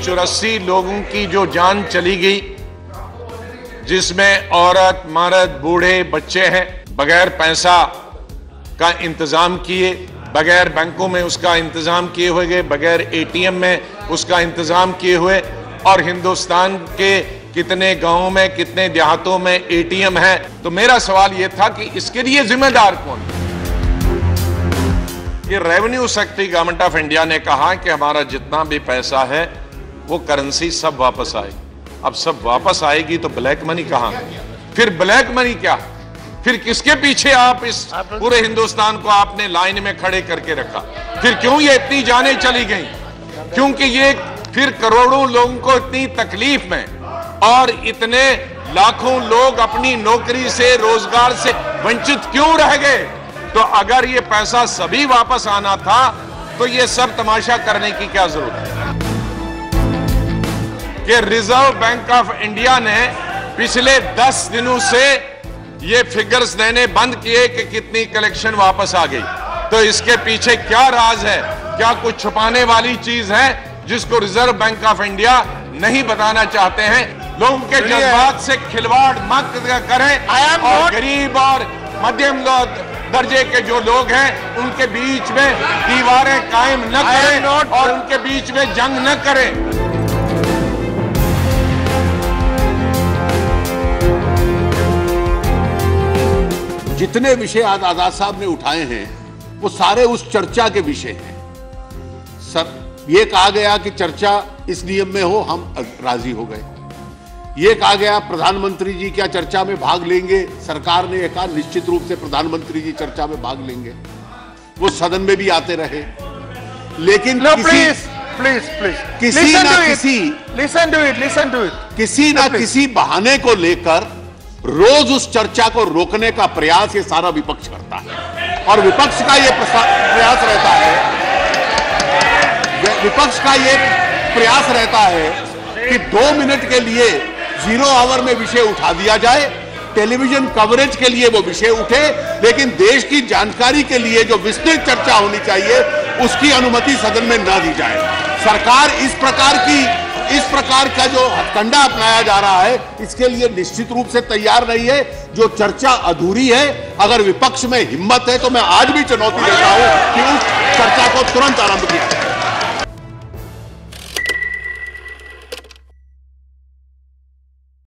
184 लोगों की जो जान चली गई, जिसमें औरत, मर्द, बूढ़े, बच्चे हैं, बगैर पैसा का इंतजाम किए, बगैर बैंकों में उसका इंतजाम किए हुए गए, बगैर एटीएम में उसका इंतजाम किए हुए। और हिंदुस्तान के कितने गांवों में, कितने देहातों में एटीएम है। तो मेरा सवाल यह था कि इसके लिए जिम्मेदार कौन? ये revenue secretary government of India ने कहा कि हमारा जितना भी पैसा है वो करेंसी सब वापस आएगी। अब सब वापस आएगी तो ब्लैक मनी कहां? फिर ब्लैक मनी क्या? फिर किसके पीछे आप इस पूरे हिंदुस्तान को आपने लाइन में खड़े करके रखा? फिर क्यों ये इतनी जानें चली गई? क्योंकि ये फिर करोड़ों लोगों को इतनी तकलीफ में, और इतने लाखों लोग अपनी नौकरी से, रोजगार से वंचित क्यों रह गए? तो अगर ये पैसा सभी वापस आना था तो ये सब तमाशा करने की क्या जरूरत है? कि रिजर्व बैंक ऑफ इंडिया ने पिछले 10 दिनों से ये फिगर्स देने बंद किए कि कितनी कलेक्शन वापस आ गई। तो इसके पीछे क्या राज है? क्या कुछ छुपाने वाली चीज है जिसको रिजर्व बैंक ऑफ इंडिया नहीं बताना चाहते हैं? लोगों के जज्बात से खिलवाड़ मत करें, और गरीब और मध्यम दर्जे के जो लोग हैं उनके बीच में दीवारें कायम न करें और उनके बीच में जंग न करें। जितने विषय आज आजाद साहब ने उठाए हैं वो सारे उस चर्चा के विषय हैं। सर, ये कहा गया कि चर्चा इस नियम में हो, हम राजी हो गए। ये कहा गया प्रधानमंत्री जी क्या चर्चा में भाग लेंगे? सरकार ने कहा निश्चित रूप से प्रधानमंत्री जी चर्चा में भाग लेंगे। वो सदन में भी आते रहे, लेकिन किसी ना किसी बहाने को लेकर रोज उस चर्चा को रोकने का प्रयास ये सारा विपक्ष करता है। और विपक्ष का ये प्रयास रहता है कि 2 मिनट के लिए 0 आवर में विषय उठा दिया जाए, टेलीविजन कवरेज के लिए वो विषय उठे, लेकिन देश की जानकारी के लिए जो विस्तृत चर्चा होनी चाहिए उसकी अनुमति सदन में न दी जाए। सरकार इस प्रकार का जो हथकंडा अपनाया जा रहा है इसके लिए निश्चित रूप से तैयार नहीं है। जो चर्चा अधूरी है, अगर विपक्ष में हिम्मत है तो मैं आज भी चुनौती देता हूं कि उस चर्चा को तुरंत आरंभ किया जाए।